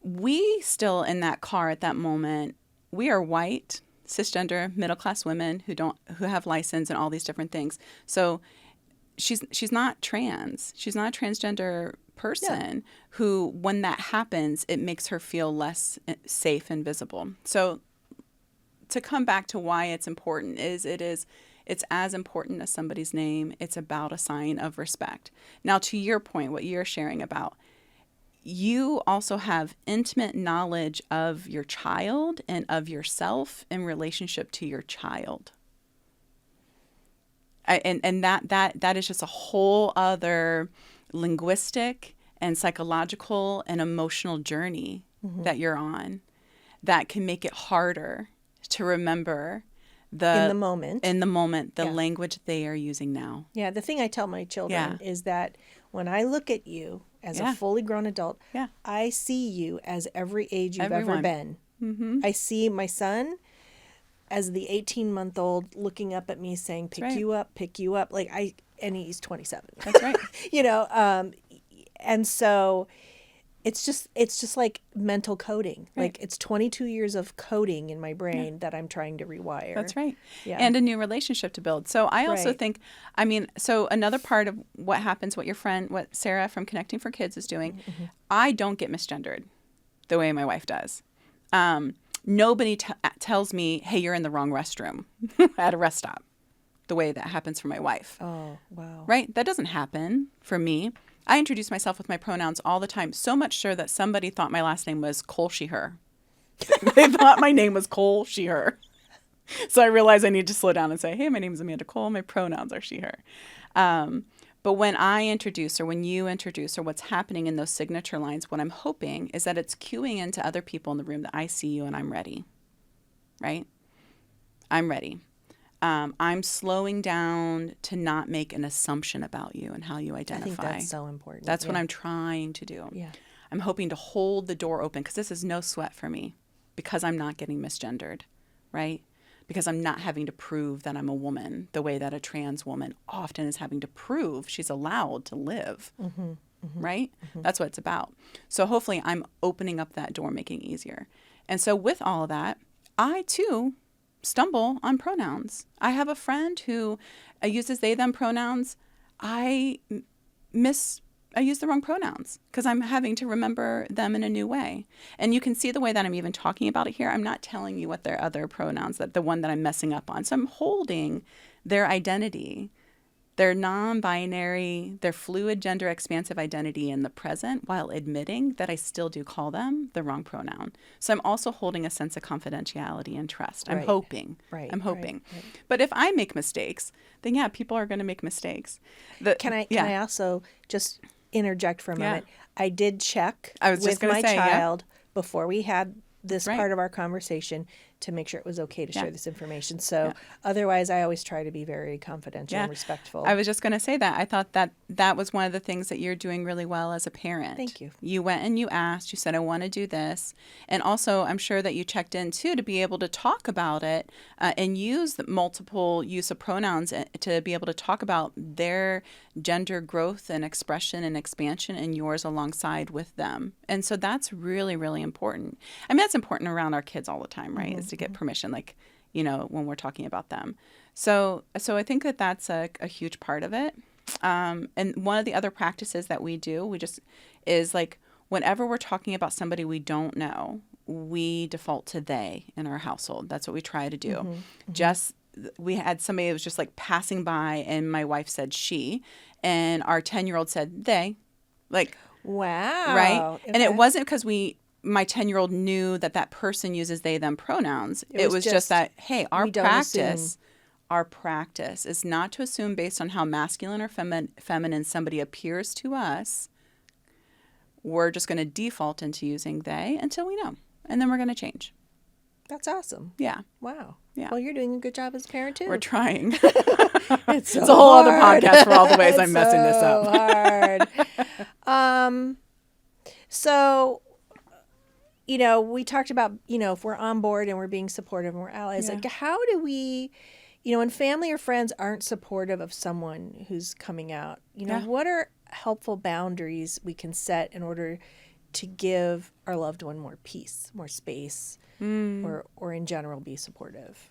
We still in that car at that moment, we are white, cisgender, middle class women who have license and all these different things. So she's not trans. She's not a transgender person who, when that happens, it makes her feel less safe and visible. So to come back to why it's important it's as important as somebody's name. It's about a sign of respect. Now, to your point, what you're sharing about, you also have intimate knowledge of your child and of yourself in relationship to your child. And that is just a whole other linguistic and psychological and emotional journey that you're on that can make it harder to remember in the moment the language they are using now. Yeah, the thing I tell my children is that when I look at you as a fully grown adult, I see you as every age you've ever been. I see my son as the 18-month-old looking up at me saying, pick you up. And he's 27. That's right. And so it's just like mental coding. Right. Like it's 22 years of coding in my brain that I'm trying to rewire. That's right. Yeah. And a new relationship to build. So I also think, so another part of what happens, what Sarah from Connecting for Kids is doing, I don't get misgendered the way my wife does. Nobody tells me, hey, you're in the wrong restroom at a rest stop, the way that happens for my wife. Oh, wow. Right? That doesn't happen for me. I introduce myself with my pronouns all the time, so much so that somebody thought my last name was Cole, she, her. They thought my name was Cole, she, her. So I realized I need to slow down and say, hey, my name is Amanda Cole. My pronouns are she, her. But when I introduce or when you introduce or what's happening in those signature lines, what I'm hoping is that it's cueing into other people in the room that I see you and I'm ready, right? I'm ready. I'm slowing down to not make an assumption about you and how you identify. I think that's so important. That's what I'm trying to do. Yeah. I'm hoping to hold the door open because this is no sweat for me because I'm not getting misgendered, right? Because I'm not having to prove that I'm a woman the way that a trans woman often is having to prove she's allowed to live, right? That's what it's about. So hopefully I'm opening up that door, making it easier. And so with all of that, I too stumble on pronouns. I have a friend who uses they, them pronouns. I use the wrong pronouns because I'm having to remember them in a new way. And you can see the way that I'm even talking about it here. I'm not telling you what their other pronouns, that the one that I'm messing up on. So I'm holding their identity, their non-binary, their fluid gender expansive identity in the present while admitting that I still do call them the wrong pronoun. So I'm also holding a sense of confidentiality and trust. I'm hoping. I'm hoping. Right. But if I make mistakes, then people are going to make mistakes. Can I also just interject for a moment? I did check with my child before we had this part of our conversation to make sure it was okay to share this information. So otherwise, I always try to be very confidential and respectful. I was just going to say that. I thought that was one of the things that you're doing really well as a parent. Thank you. You went and you asked. You said, I want to do this. And also, I'm sure that you checked in, too, to be able to talk about it and use the multiple use of pronouns to be able to talk about their gender growth and expression and expansion and yours alongside with them. And so that's really, really important. I mean, that's important around our kids all the time, right? Is to get permission, like, when we're talking about them. So I think that that's a huge part of it. And one of the other practices that we do, is like, whenever we're talking about somebody we don't know, we default to they in our household. That's what we try to do. We had somebody that was just like passing by and my wife said she, and our 10-year-old said they. Like, wow. Right? Okay. And it wasn't because my 10-year-old knew that person uses they, them pronouns. It was just that, hey, our practice is not to assume based on how masculine or feminine somebody appears to us. We're just going to default into using they until we know. And then we're going to change. That's awesome. Yeah. Wow. Yeah. Well, you're doing a good job as a parent, too. We're trying. It's a whole other podcast for all the ways I'm messing this up. Hard. So we talked about, if we're on board and we're being supportive and we're allies, Yeah. like how do we, when family or friends aren't supportive of someone who's coming out, Yeah. what are helpful boundaries we can set in order to give our loved one more peace, more space, or in general be supportive?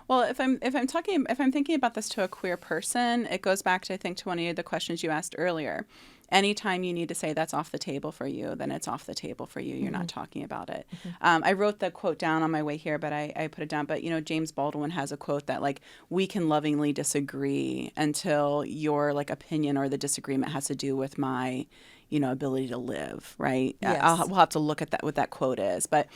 Well, if I'm thinking about this to a queer person, it goes back to, I think, to one of the questions you asked earlier. Anytime you need to say that's off the table for you, then it's off the table for you. You're not talking about it. I wrote the quote down on my way here, but I put it down. But, James Baldwin has a quote that, like, we can lovingly disagree until your, like, opinion or the disagreement has to do with my, ability to live, right? Yes. We'll have to look at that, what that quote is. But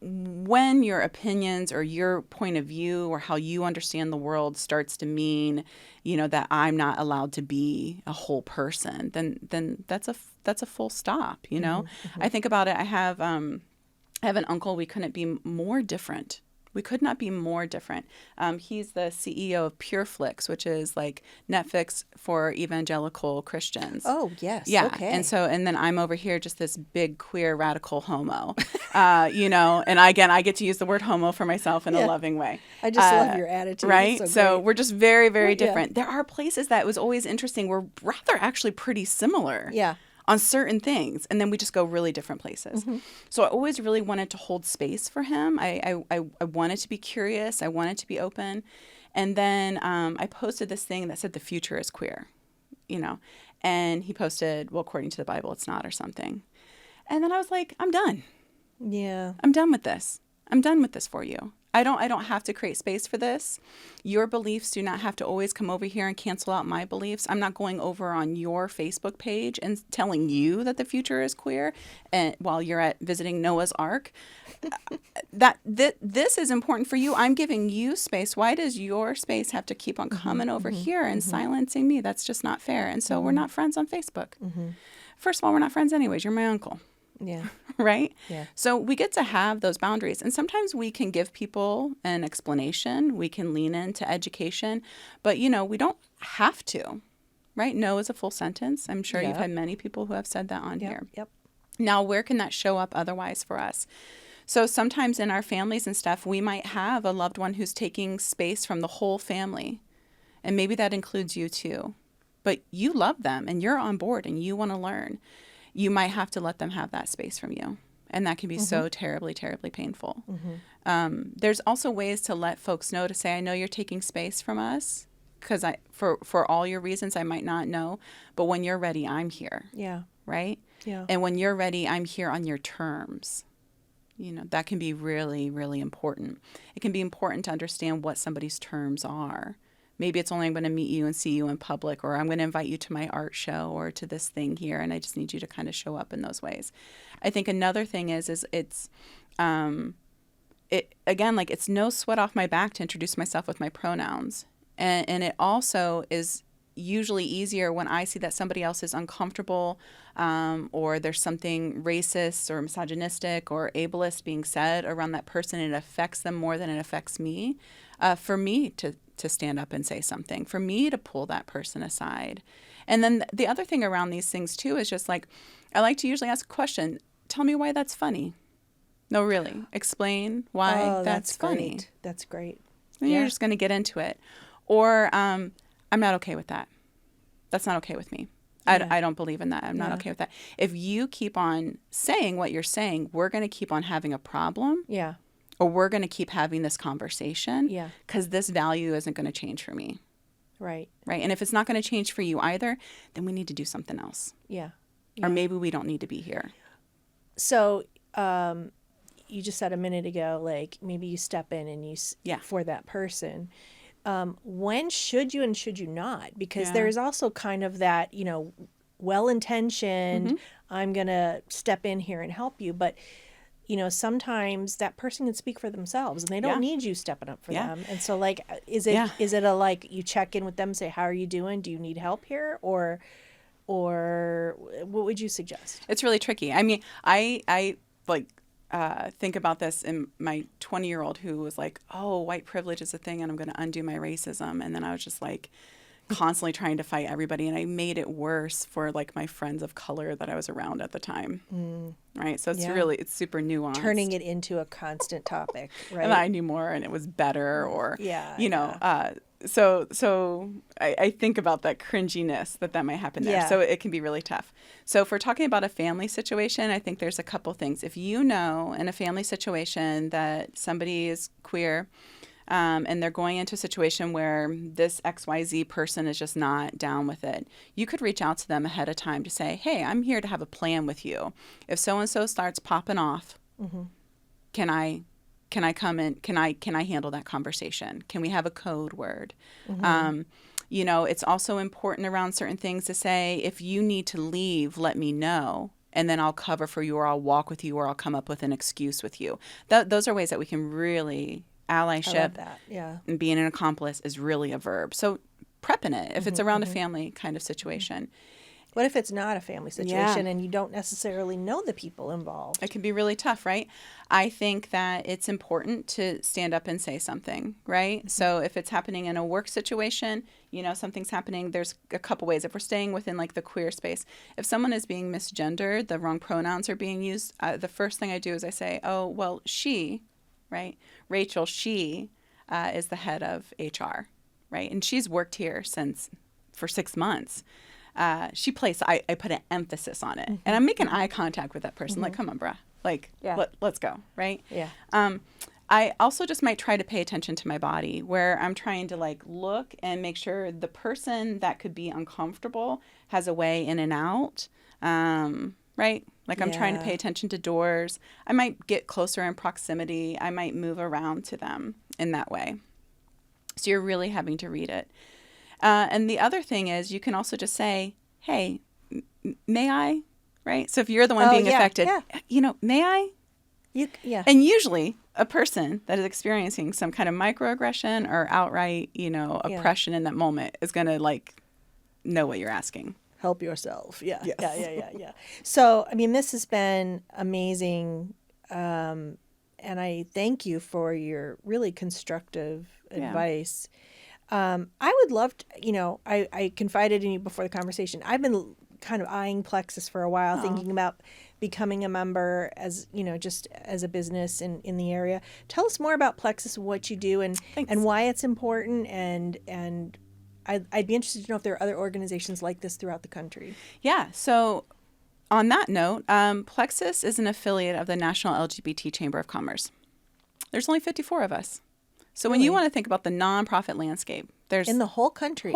when your opinions or your point of view or how you understand the world starts to mean, that I'm not allowed to be a whole person, then that's a full stop. I think about it. I have an uncle. We couldn't be more different. We could not be more different. He's the CEO of PureFlix, which is like Netflix for evangelical Christians. Oh, yes. Yeah. Okay. And then I'm over here just this big queer radical homo, and again, I get to use the word homo for myself in a loving way. I just love your attitude. Right. It's So great. we're just very, very Yeah. different. There are places that was always interesting. We're rather actually pretty similar. Yeah. On certain things, and then we just go really different places. So I always really wanted to hold space for him. I wanted to be curious. I wanted to be open. And then I posted this thing that said the future is queer, and he posted, well, according to the Bible, it's not, or something. And then I was like, I'm done. Yeah. I'm done with this. I'm done with this for you. I don't have to create space for this. Your beliefs do not have to always come over here and cancel out my beliefs. I'm not going over on your Facebook page and telling you that the future is queer and while you're at visiting Noah's Ark. This is important for you. I'm giving you space. Why does your space have to keep on coming over here and silencing me? That's just not fair. And so we're not friends on Facebook. First of all, we're not friends anyways. You're my uncle. Yeah. Right? Yeah. So we get to have those boundaries. And sometimes we can give people an explanation. We can lean into education. But, we don't have to. Right? No is a full sentence. I'm sure you've Yep. had many people who have said that on here. Yep. Now, where can that show up otherwise for us? So sometimes in our families and stuff, we might have a loved one who's taking space from the whole family. And maybe that includes you too. But you love them and you're on board and you want to learn. You might have to let them have that space from you. And that can be so terribly, terribly painful. There's also ways to let folks know, to say, I know you're taking space from us because for all your reasons I might not know. But when you're ready, I'm here. Yeah. Right? Yeah. And when you're ready, I'm here on your terms. That can be really, really important. It can be important to understand what somebody's terms are. Maybe it's only I'm going to meet you and see you in public, or I'm going to invite you to my art show or to this thing here, and I just need you to kind of show up in those ways. I think another thing is it's again, like, it's no sweat off my back to introduce myself with my pronouns. And it also is usually easier when I see that somebody else is uncomfortable, or there's something racist or misogynistic or ableist being said around that person, and it affects them more than it affects me, for me to stand up and say something, for me to pull that person aside. And then the other thing around these things too is just like, I like to usually ask a question. Tell me why that's funny. No, really. Explain why that's funny. Great. That's great. And you're just going to get into it. Or I'm not okay with that. That's not okay with me. I don't believe in that. I'm not okay with that. If you keep on saying what you're saying, we're going to keep on having a problem. Yeah. Or we're going to keep having this conversation. Yeah. Because this value isn't going to change for me. Right. Right. And if it's not going to change for you either, then we need to do something else. Yeah. Or maybe we don't need to be here. So, you just said a minute ago, like, maybe you step in and for that person. When should you and should you not? Because there's also kind of that, well-intentioned, I'm going to step in here and help you. But, sometimes that person can speak for themselves and they don't need you stepping up for them. And so, like, is it a, like, you check in with them and say, how are you doing? Do you need help here? Or what would you suggest? It's really tricky. I mean, I think about this in my 20-year-old who was like, oh, white privilege is a thing and I'm going to undo my racism. And then I was just like, constantly trying to fight everybody, and I made it worse for like my friends of color that I was around at the time. Right. So it's Yeah. really, it's super nuanced. Turning it into a constant topic, right? And I knew more and it was better, or, Yeah, you know, so I think about that cringiness that might happen there. Yeah. So it can be really tough. So if we're talking about a family situation, I think there's a couple things. If you know in a family situation that somebody is queer, and they're going into a situation where this XYZ person is just not down with it, you could reach out to them ahead of time to say, hey, I'm here to have a plan with you. If so-and-so starts popping off, can I come in? Can I handle that conversation? Can we have a code word? You know, it's also important around certain things to say, if you need to leave, let me know. And then I'll cover for you, or I'll walk with you, or I'll come up with an excuse with you. Those are ways that we can really allyship. I love that. Yeah. And being an accomplice is really a verb. So prepping it if it's around a family kind of situation. What if it's not a family situation and you don't necessarily know the people involved? It can be really tough, right? I think that it's important to stand up and say something, right? So if it's happening in a work situation, you know, something's happening, there's a couple ways. If we're staying within like the queer space, if someone is being misgendered, the wrong pronouns are being used, the first thing I do is I say, oh, well, she, right? Rachel, she is the head of HR, right? And she's worked here for 6 months. She plays, I put an emphasis on it. And I'm making eye contact with that person. Like, come on, bruh. Like, let's go, right? Yeah. I also just might try to pay attention to my body, where I'm trying to like look and make sure the person that could be uncomfortable has a way in and out, right? Like I'm trying to pay attention to doors. I might get closer in proximity. I might move around to them in that way. So you're really having to read it. And the other thing is you can also just say, hey, may I? Right? So if you're the one being affected, you know, may I? And usually a person that is experiencing some kind of microaggression or outright, you know, oppression in that moment is going to like know what you're asking. Help yourself. Yeah. Yes. Yeah. So, I mean, this has been amazing. And I thank you for your really constructive advice. I would love to, you know, I confided in you before the conversation. I've been kind of eyeing Plexus for a while, thinking about becoming a member as, you know, just as a business in the area. Tell us more about Plexus, what you do, and why it's important, and I'd be interested to know if there are other organizations like this throughout the country. Yeah. So on that note, Plexus is an affiliate of the National LGBT Chamber of Commerce. There's only 54 of us. So when you want to think about the nonprofit landscape, there's in the whole country.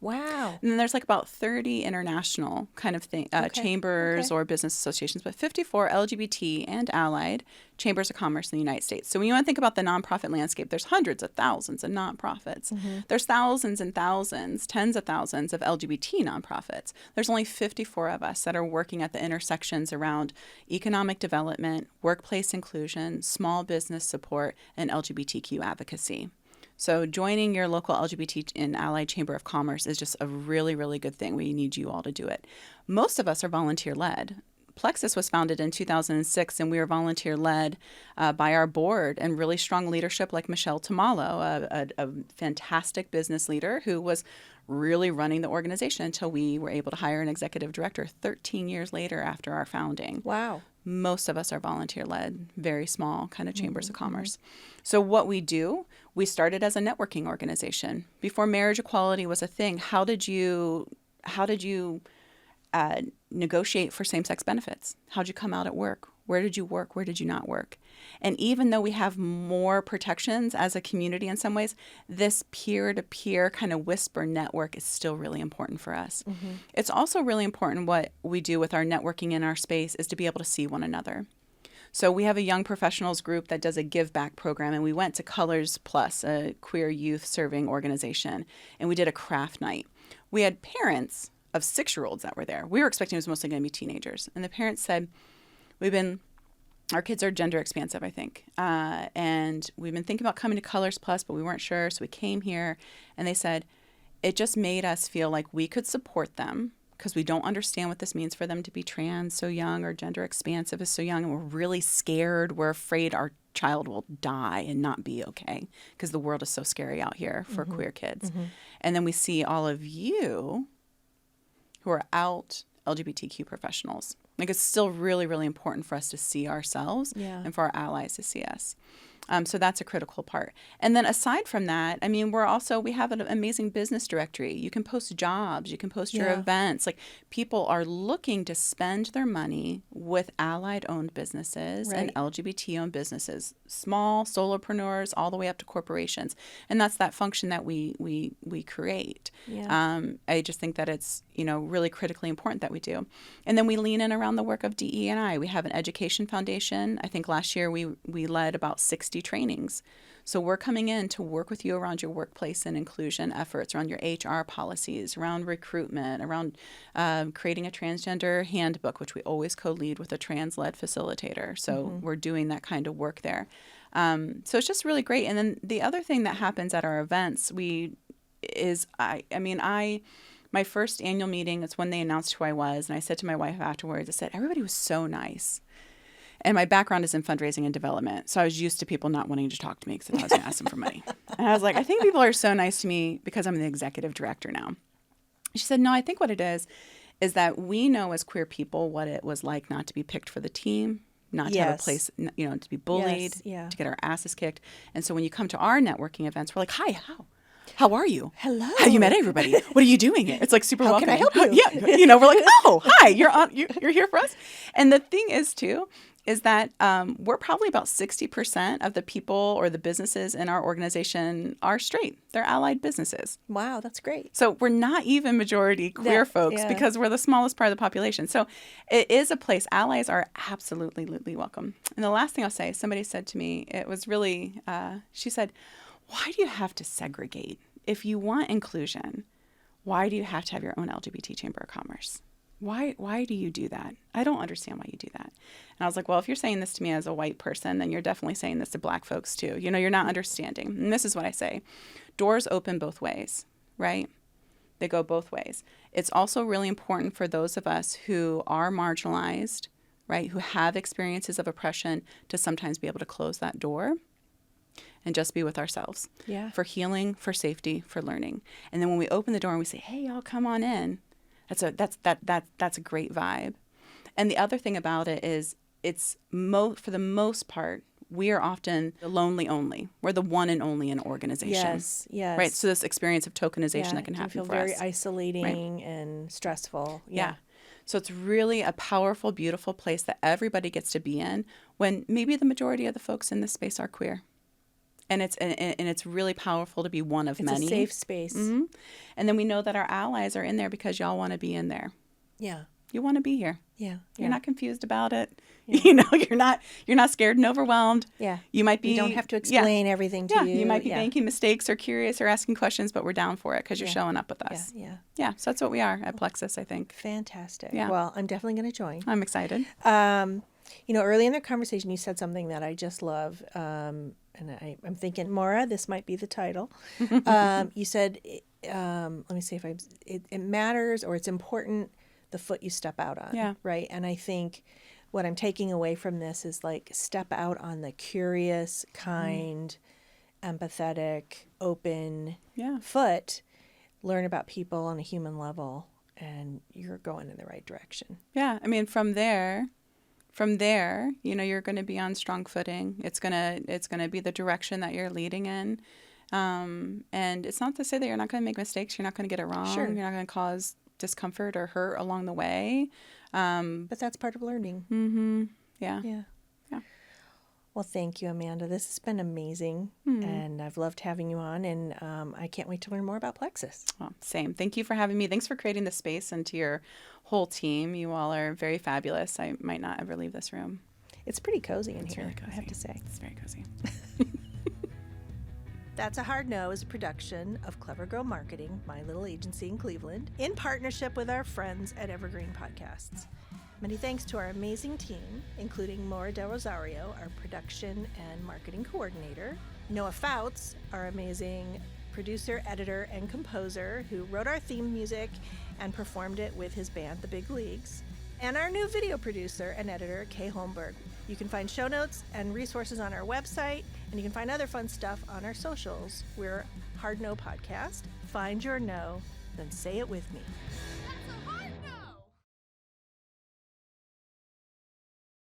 Wow. And then there's like about 30 international kind of thing, chambers or business associations, but 54 LGBT and allied chambers of commerce in the United States. So when you want to think about the nonprofit landscape, there's hundreds of thousands of nonprofits. There's thousands and thousands, tens of thousands of LGBT nonprofits. There's only 54 of us that are working at the intersections around economic development, workplace inclusion, small business support, and LGBTQ advocacy. So joining your local LGBT and allied chamber of commerce is just a really, really good thing. We need you all to do it. Most of us are volunteer-led. Plexus was founded in 2006, and we were volunteer-led by our board and really strong leadership like Michelle Tamalo, a fantastic business leader who was really running the organization until we were able to hire an executive director 13 years later after our founding. Wow. Most of us are volunteer-led, very small kind of chambers of commerce. So what we do, we started as a networking organization. Before marriage equality was a thing, how did you negotiate for same-sex benefits? How'd you come out at work? Where did you work? Where did you not work? And even though we have more protections as a community in some ways, this peer-to-peer kind of whisper network is still really important for us. It's also really important what we do with our networking in our space is to be able to see one another. So we have a young professionals group that does a give back program, and we went to Colors Plus, a queer youth serving organization, and we did a craft night. We had parents of 6-year-olds that were there. We were expecting it was mostly going to be teenagers. And the parents said, our kids are gender expansive, I think. And we've been thinking about coming to Colors Plus, but we weren't sure. So we came here, and they said, it just made us feel like we could support them because we don't understand what this means for them to be trans so young or gender expansive is so young. And we're really scared. We're afraid our child will die and not be okay because the world is so scary out here for queer kids. And then we see all of you who are out LGBTQ professionals. Like, it's still really, really important for us to see ourselves and for our allies to see us. So that's a critical part. And then aside from that, I mean, we have an amazing business directory. You can post jobs, you can post your events. Like, people are looking to spend their money with allied-owned businesses and LGBT-owned businesses, small solopreneurs all the way up to corporations. And that's that function that we create. I just think that it's, really critically important that we do. And then we lean in around the work of DE&I. We have an education foundation. I think last year we led about 60 trainings. So we're coming in to work with you around your workplace and inclusion efforts, around your HR policies, around recruitment, around creating a transgender handbook, which we always co-lead with a trans-led facilitator. So we're doing that kind of work there. So it's just really great. And then the other thing that happens at our events, my first annual meeting is when they announced who I was. And I said to my wife afterwards, I said, everybody was so nice. And my background is in fundraising and development. So I was used to people not wanting to talk to me because I was going to ask them for money. And I was like, I think people are so nice to me because I'm the executive director now. She said, no, I think what it is that we know as queer people what it was like not to be picked for the team, not to have a place, to be bullied, to get our asses kicked. And so when you come to our networking events, we're like, hi, how are you? Hello. Have you met everybody? What are you doing here? It's like super welcoming. How can I help you? Yeah. We're like, oh, hi, you're here for us. And the thing is too, is that we're probably about 60% of the people or the businesses in our organization are straight. They're allied businesses. Wow, that's great. So we're not even majority queer folks because we're the smallest part of the population. So it is a place. Allies are absolutely welcome. And the last thing I'll say, somebody said to me, it was really, she said, why do you have to segregate? If you want inclusion, why do you have to have your own LGBT Chamber of Commerce? Why do you do that? I don't understand why you do that. And I was like, well, if you're saying this to me as a white person, then you're definitely saying this to black folks too. You're not understanding. And this is what I say. Doors open both ways, right? They go both ways. It's also really important for those of us who are marginalized, right, who have experiences of oppression, to sometimes be able to close that door and just be with ourselves. For healing, for safety, for learning. And then when we open the door and we say, hey, y'all, come on in. That's a great vibe. And the other thing about it is for the most part, we are often the lonely only. We're the one and only in organization. Yes. Right. So this experience of tokenization that can happen feel for very us. isolating and stressful. Yeah. So it's really a powerful, beautiful place that everybody gets to be in when maybe the majority of the folks in this space are queer. And it's really powerful to be one of many. It's a safe space. And then we know that our allies are in there because y'all want to be in there. Yeah. You want to be here. Yeah. You're not confused about it. Yeah. You're not scared and overwhelmed. Yeah. You might be. We don't have to explain everything to you. You might be making mistakes or curious or asking questions, but we're down for it because you're showing up with us. Yeah. So that's what we are at Plexus, I think. Fantastic. Yeah. Well, I'm definitely going to join. I'm excited. Early in the conversation, you said something that I just love. And I'm thinking, Maura, this might be the title. You said, let me see if it matters, or it's important, the foot you step out on. Yeah. Right. And I think what I'm taking away from this is like step out on the curious, kind, empathetic, open foot, learn about people on a human level, and you're going in the right direction. Yeah. I mean, from there, you're going to be on strong footing. It's going to be the direction that you're leading in. And it's not to say that you're not going to make mistakes. You're not going to get it wrong. Sure. You're not going to cause discomfort or hurt along the way. But that's part of learning. Mm-hmm. Yeah. Well, thank you, Amanda. This has been amazing, and I've loved having you on, and I can't wait to learn more about Plexus. Well, same. Thank you for having me. Thanks for creating the space, and to your whole team. You all are very fabulous. I might not ever leave this room. It's pretty cozy in here, really cozy. I have to say. It's very cozy. That's a Hard No is a production of Clever Girl Marketing, my little agency in Cleveland, in partnership with our friends at Evergreen Podcasts. Many thanks to our amazing team, including Maura de Rosario, our production and marketing coordinator, Noah Foutz, our amazing producer, editor, and composer who wrote our theme music and performed it with his band, The Big Leagues, and our new video producer and editor, Kae Holmberg. You can find show notes and resources on our website, and you can find other fun stuff on our socials. We're Hard No Podcast. Find your no, then say it with me.